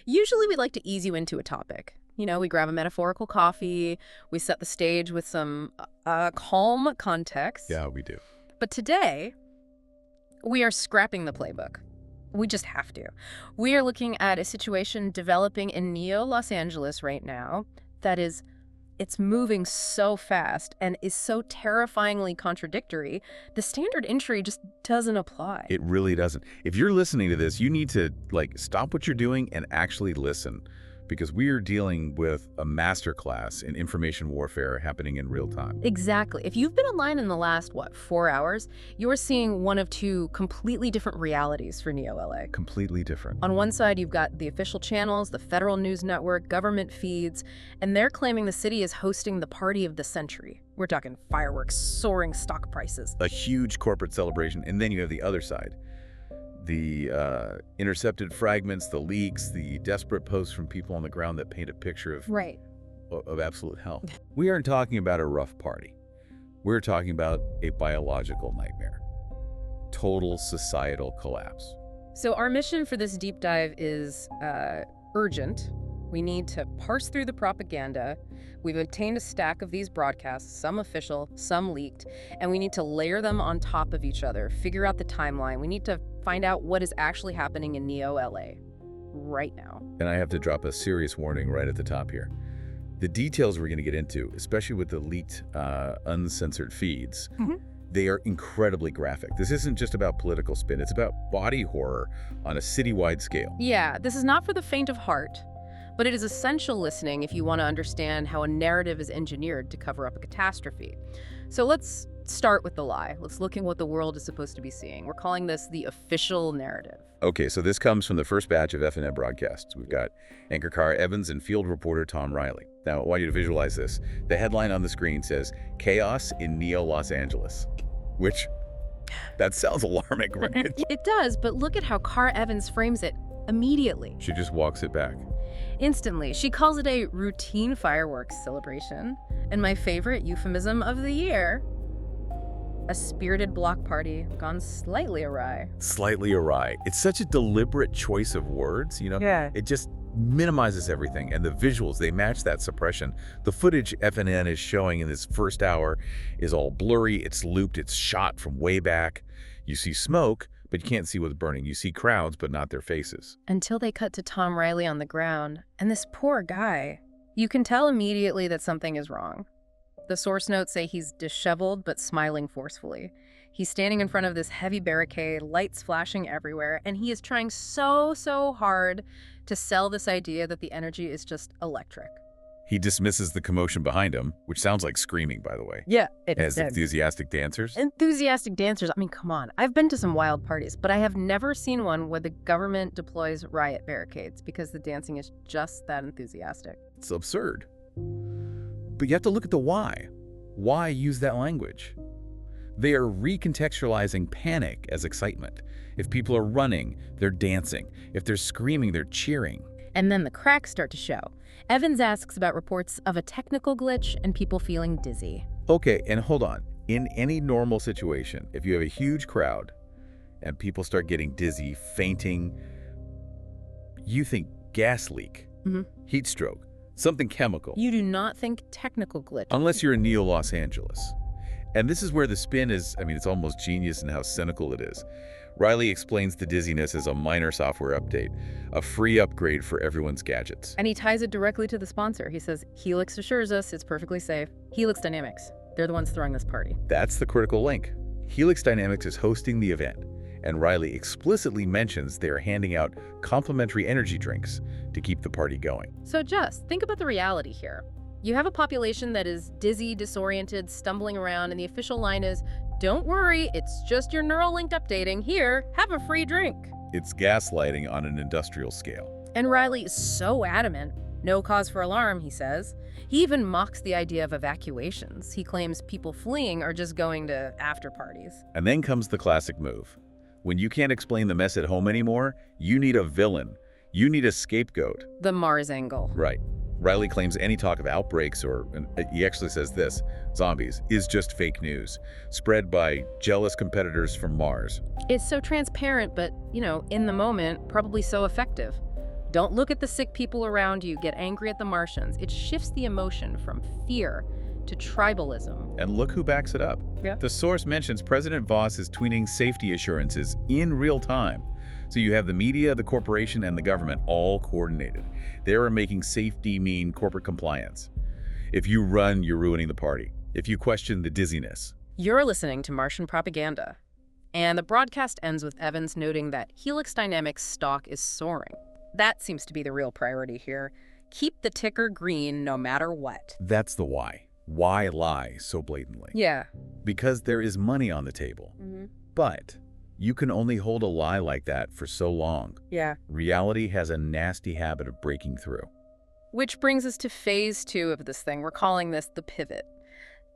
Usually we like to ease you into a topic. We grab a metaphorical coffee, we set the stage with some calm context. Yeah, we do. But today, we are scrapping the playbook. We just have to. We are looking at a situation developing in Neo-Los Angeles right now that it's moving so fast and is so terrifyingly contradictory, the standard entry just doesn't apply. It really doesn't. If you're listening to this, you need to stop what you're doing and actually listen, because we are dealing with a masterclass in information warfare happening in real time. Exactly. If you've been online in the last, 4 hours, you're seeing one of two completely different realities for Neo-LA. Completely different. On one side, you've got the official channels, the federal news network, government feeds, and they're claiming the city is hosting the party of the century. We're talking fireworks, soaring stock prices. A huge corporate celebration. And then you have the other side. The intercepted fragments, the leaks, the desperate posts from people on the ground that paint a picture of absolute hell. We aren't talking about a rough party. We're talking about a biological nightmare. Total societal collapse. So our mission for this deep dive is urgent. We need to parse through the propaganda. We've obtained a stack of these broadcasts, some official, some leaked, and we need to layer them on top of each other, figure out the timeline. We need to find out what is actually happening in Neo-LA right now. And I have to drop a serious warning right at the top here. The details we're going to get into, especially with the leaked, uncensored feeds, they are incredibly graphic. This isn't just about political spin. It's about body horror on a citywide scale. Yeah, this is not for the faint of heart, but it is essential listening if you want to understand how a narrative is engineered to cover up a catastrophe. So let's start with the lie. Let's look at what the world is supposed to be seeing. We're calling this the official narrative. Okay, so this comes from the first batch of FNN broadcasts. We've got anchor Cara Evans and field reporter Tom Riley. Now, I want you to visualize this. The headline on the screen says, "Chaos in Neo-Los Angeles," which, that sounds alarming, right? It does, but look at how Cara Evans frames it immediately. She just walks it back. Instantly. She calls it a routine fireworks celebration. And my favorite euphemism of the year, a spirited block party gone slightly awry. Slightly awry. It's such a deliberate choice of words, Yeah. It just minimizes everything, and the visuals, they match that suppression. The footage FNN is showing in this first hour is all blurry, it's looped, it's shot from way back. You see smoke, but you can't see what's burning. You see crowds, but not their faces. Until they cut to Tom Riley on the ground, and this poor guy. You can tell immediately that something is wrong. The source notes say he's disheveled but smiling forcefully. He's standing in front of this heavy barricade, lights flashing everywhere, and he is trying so hard to sell this idea that the energy is just electric. He dismisses the commotion behind him, which sounds like screaming, by the way. Yeah, As enthusiastic dancers. Enthusiastic dancers. I mean, come on. I've been to some wild parties, but I have never seen one where the government deploys riot barricades because the dancing is just that enthusiastic. It's absurd. But you have to look at the why. Why use that language? They are recontextualizing panic as excitement. If people are running, they're dancing. If they're screaming, they're cheering. And then the cracks start to show. Evans asks about reports of a technical glitch and people feeling dizzy. Okay, and hold on. In any normal situation, if you have a huge crowd and people start getting dizzy, fainting, you think gas leak, heat stroke, something chemical. You do not think technical glitch. Unless you're in Neo-Los Angeles. And this is where the spin is, it's almost genius in how cynical it is. Riley explains the dizziness as a minor software update, a free upgrade for everyone's gadgets. And he ties it directly to the sponsor. He says, Helix assures us it's perfectly safe. Helix Dynamics, they're the ones throwing this party. That's the critical link. Helix Dynamics is hosting the event, and Riley explicitly mentions they are handing out complimentary energy drinks to keep the party going. So just think about the reality here. You have a population that is dizzy, disoriented, stumbling around, and the official line is, "Don't worry, it's just your neural link updating. Here, have a free drink." It's gaslighting on an industrial scale. And Riley is so adamant. No cause for alarm, he says. He even mocks the idea of evacuations. He claims people fleeing are just going to after parties. And then comes the classic move. When you can't explain the mess at home anymore, you need a villain. You need a scapegoat. The Mars angle. Right. Riley claims any talk of outbreaks, or he actually says this, zombies, is just fake news, spread by jealous competitors from Mars. It's so transparent, but, in the moment, probably so effective. Don't look at the sick people around you, get angry at the Martians. It shifts the emotion from fear to tribalism. And look who backs it up. Yeah. The source mentions President Voss is tweeting safety assurances in real time. So you have the media, the corporation, and the government all coordinated. They are making safety mean corporate compliance. If you run, you're ruining the party. If you question the dizziness. You're listening to Martian Propaganda. And the broadcast ends with Evans noting that Helix Dynamics stock is soaring. That seems to be the real priority here. Keep the ticker green no matter what. That's the why. Why lie so blatantly? Yeah. Because there is money on the table. But you can only hold a lie like that for so long. Yeah. Reality has a nasty habit of breaking through. Which brings us to phase 2 of this thing. We're calling this the pivot.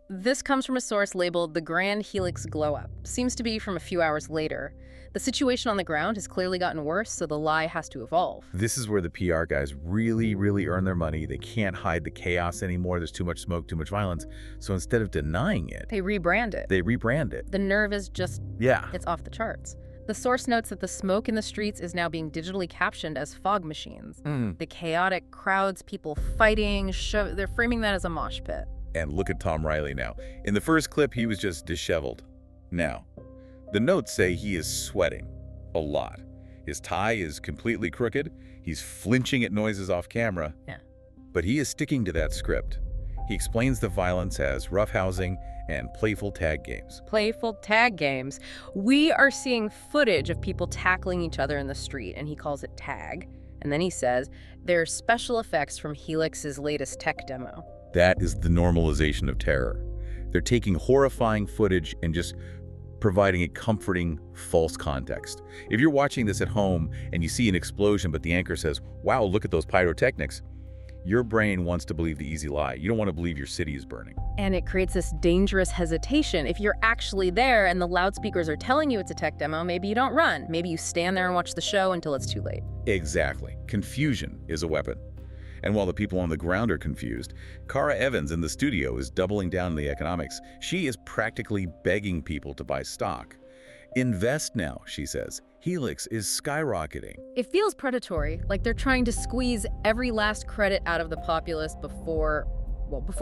This comes from a source labeled the Grand Helix Glow-Up. Seems to be from a few hours later. The situation on the ground has clearly gotten worse, so the lie has to evolve. This is where the PR guys really earn their money. They can't hide the chaos anymore. There's too much smoke, too much violence. So instead of denying it, They rebrand it. The nerve is just, Yeah. it's off the charts. The source notes that the smoke in the streets is now being digitally captioned as fog machines. The chaotic crowds, people fighting, they're framing that as a mosh pit. And look at Tom Riley now. In the first clip, he was just disheveled. Now, the notes say he is sweating a lot. His tie is completely crooked. He's flinching at noises off camera. Yeah. But he is sticking to that script. He explains the violence as roughhousing and playful tag games. Playful tag games. We are seeing footage of people tackling each other in the street, and he calls it tag. And then he says, there's special effects from Helix's latest tech demo. That is the normalization of terror. They're taking horrifying footage and just providing a comforting, false context. If you're watching this at home and you see an explosion, but the anchor says, wow, look at those pyrotechnics, your brain wants to believe the easy lie. You don't want to believe your city is burning. And it creates this dangerous hesitation. If you're actually there and the loudspeakers are telling you it's a tech demo, maybe you don't run. Maybe you stand there and watch the show until it's too late. Exactly. Confusion is a weapon. And while the people on the ground are confused, Cara Evans in the studio is doubling down on the economics. She is practically begging people to buy stock. Invest now, she says. Helix is skyrocketing. It feels predatory, like they're trying to squeeze every last credit out of the populace before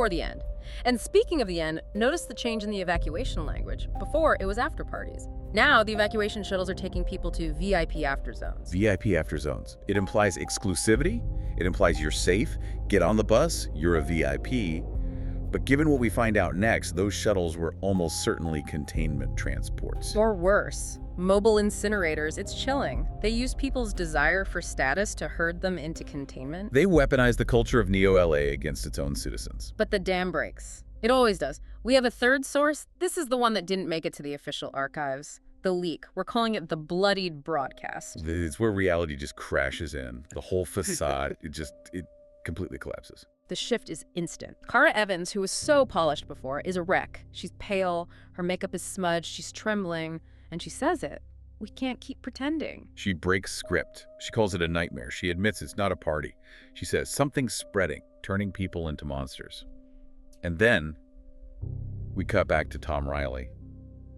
the end. And speaking of the end, notice the change in the evacuation language. Before, it was after parties. Now, the evacuation shuttles are taking people to VIP after zones. VIP after zones. It implies exclusivity. It implies you're safe. Get on the bus, you're a VIP. But given what we find out next, those shuttles were almost certainly containment transports. Or worse, mobile incinerators. It's chilling. They use people's desire for status to herd them into containment. They weaponize the culture of Neo-LA against its own citizens. But the dam breaks. It always does. We have a third source. This is the one that didn't make it to the official archives. The leak. We're calling it the bloodied broadcast. It's where reality just crashes in. The whole facade, it completely collapses. The shift is instant. Cara Evans, who was so polished before, is a wreck. She's pale, her makeup is smudged, she's trembling, and she says it. We can't keep pretending. She breaks script. She calls it a nightmare. She admits it's not a party. She says something's spreading, turning people into monsters. And then we cut back to Tom Riley.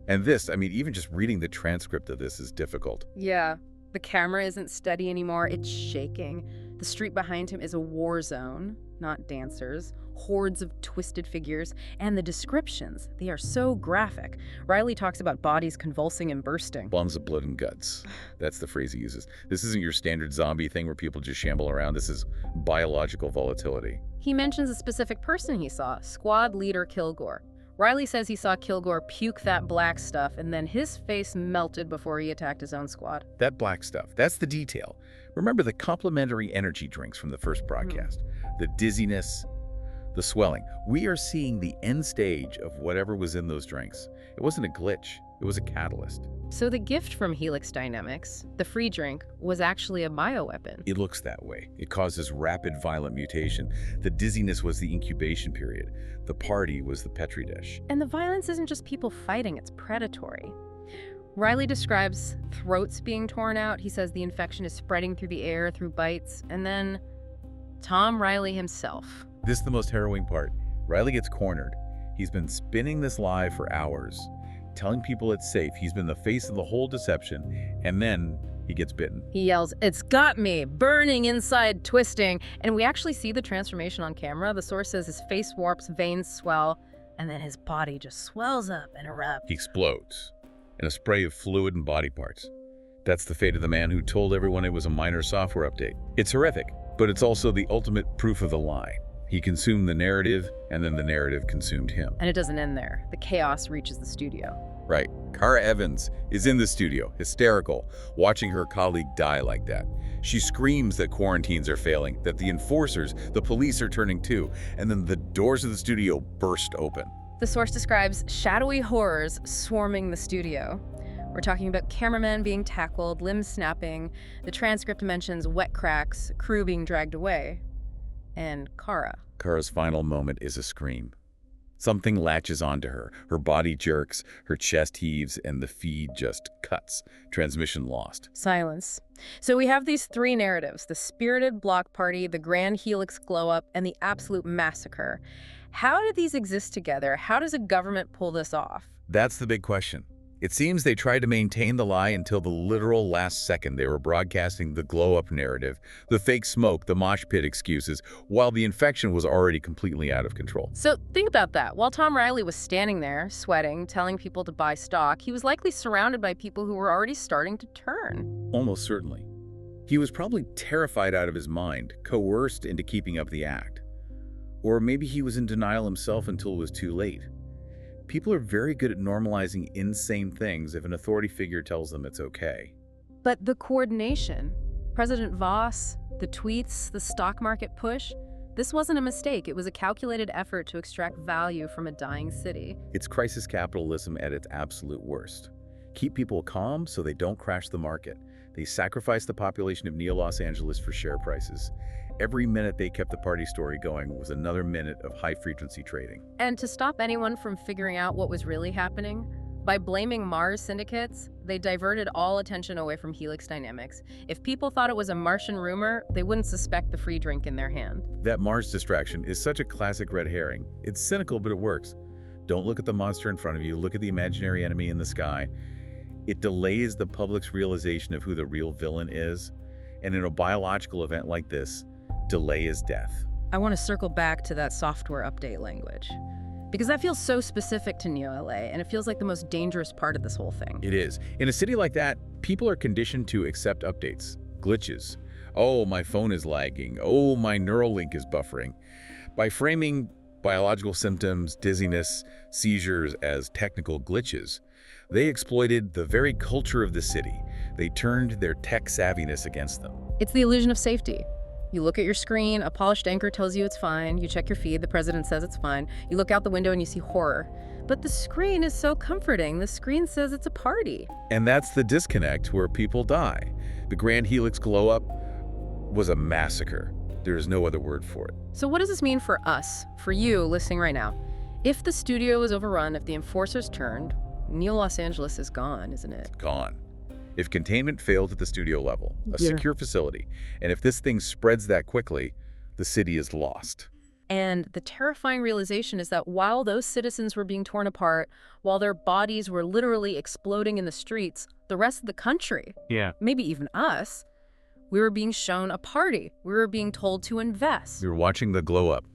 And this, even just reading the transcript of this is difficult. Yeah, the camera isn't steady anymore, it's shaking. The street behind him is a war zone, not dancers. Hordes of twisted figures, and the descriptions, they are so graphic. Riley talks about bodies convulsing and bursting. Bombs of blood and guts. That's the phrase he uses. This isn't your standard zombie thing where people just shamble around. This is biological volatility. He mentions a specific person he saw, squad leader Kilgore. Riley says he saw Kilgore puke that black stuff, and then his face melted before he attacked his own squad. That black stuff, that's the detail. Remember the complimentary energy drinks from the first broadcast. The dizziness, the swelling. We are seeing the end stage of whatever was in those drinks. It wasn't a glitch, it was a catalyst. So the gift from Helix Dynamics, the free drink, was actually a bioweapon. It looks that way. It causes rapid, violent mutation. The dizziness was the incubation period. The party was the Petri dish. And the violence isn't just people fighting, it's predatory. Riley describes throats being torn out. He says the infection is spreading through the air, through bites. And then Tom Riley himself. This is the most harrowing part. Riley gets cornered. He's been spinning this lie for hours, telling people it's safe. He's been the face of the whole deception. And then he gets bitten. He yells, "It's got me! Burning inside, twisting!" And we actually see the transformation on camera. The source says his face warps, veins swell, and then his body just swells up and erupts. He explodes in a spray of fluid and body parts. That's the fate of the man who told everyone it was a minor software update. It's horrific, but it's also the ultimate proof of the lie. He consumed the narrative, and then the narrative consumed him. And it doesn't end there. The chaos reaches the studio. Right. Kara Evans is in the studio, hysterical, watching her colleague die like that. She screams that quarantines are failing, that the enforcers, the police are turning too, and then the doors of the studio burst open. The source describes shadowy horrors swarming the studio. We're talking about cameramen being tackled, limbs snapping. The transcript mentions wet cracks, crew being dragged away. And Kara. Kara's final moment is a scream. Something latches onto her. Her body jerks, her chest heaves, and the feed just cuts. Transmission lost. Silence. So we have these three narratives: the spirited block party, the grand helix glow-up, and the absolute massacre. How did these exist together? How does a government pull this off? That's the big question. It seems they tried to maintain the lie until the literal last second. They were broadcasting the glow-up narrative, the fake smoke, the mosh pit excuses, while the infection was already completely out of control. So think about that. While Tom Riley was standing there, sweating, telling people to buy stock, he was likely surrounded by people who were already starting to turn. Almost certainly. He was probably terrified out of his mind, coerced into keeping up the act. Or maybe he was in denial himself until it was too late. People are very good at normalizing insane things if an authority figure tells them it's okay. But the coordination, President Voss, the tweets, the stock market push, this wasn't a mistake. It was a calculated effort to extract value from a dying city. It's crisis capitalism at its absolute worst. Keep people calm so they don't crash the market. They sacrifice the population of Neo-Los Angeles for share prices. Every minute they kept the party story going was another minute of high-frequency trading. And to stop anyone from figuring out what was really happening, by blaming Mars syndicates, they diverted all attention away from Helix dynamics. If people thought it was a Martian rumor, they wouldn't suspect the free drink in their hand. That Mars distraction is such a classic red herring. It's cynical, but it works. Don't look at the monster in front of you, look at the imaginary enemy in the sky. It delays the public's realization of who the real villain is. And in a biological event like this, delay is death. I want to circle back to that software update language, because that feels so specific to Neo-LA, and it feels like the most dangerous part of this whole thing. It is. In a city like that, people are conditioned to accept updates, glitches. Oh, my phone is lagging. Oh, my neural link is buffering. By framing biological symptoms, dizziness, seizures as technical glitches, they exploited the very culture of the city. They turned their tech savviness against them. It's the illusion of safety. You look at your screen, a polished anchor tells you it's fine. You check your feed, the president says it's fine. You look out the window and you see horror. But the screen is so comforting. The screen says it's a party. And that's the disconnect where people die. The Grand Helix glow-up was a massacre. There is no other word for it. So what does this mean for us, for you listening right now? If the studio is overrun, if the enforcers turned, Neo-Los Angeles is gone, isn't it? Gone. If containment failed at the studio level, a secure facility, and if this thing spreads that quickly, the city is lost. And the terrifying realization is that while those citizens were being torn apart, while their bodies were literally exploding in the streets, the rest of the country, maybe even us, we were being shown a party. We were being told to invest. We were watching the glow-up,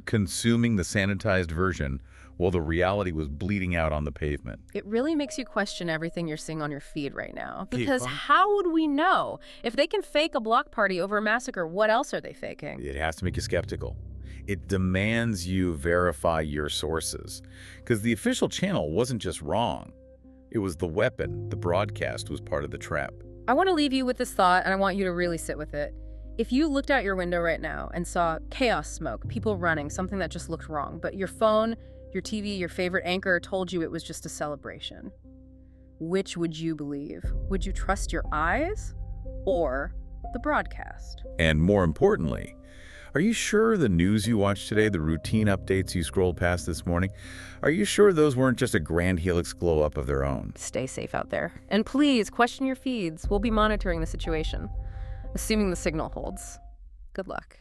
consuming the sanitized version, while the reality was bleeding out on the pavement. It really makes you question everything you're seeing on your feed right now. Because how would we know? If they can fake a block party over a massacre, what else are they faking? It has to make you skeptical. It demands you verify your sources. Because the official channel wasn't just wrong. It was the weapon. The broadcast was part of the trap. I want to leave you with this thought, and I want you to really sit with it. If you looked out your window right now and saw chaos smoke, people running, something that just looked wrong, but your phone, your TV, your favorite anchor told you it was just a celebration, which would you believe? Would you trust your eyes or the broadcast? And more importantly, are you sure the news you watched today, the routine updates you scrolled past this morning, are you sure those weren't just a Grand Helix glow-up of their own? Stay safe out there. And please question your feeds. We'll be monitoring the situation, assuming the signal holds. Good luck.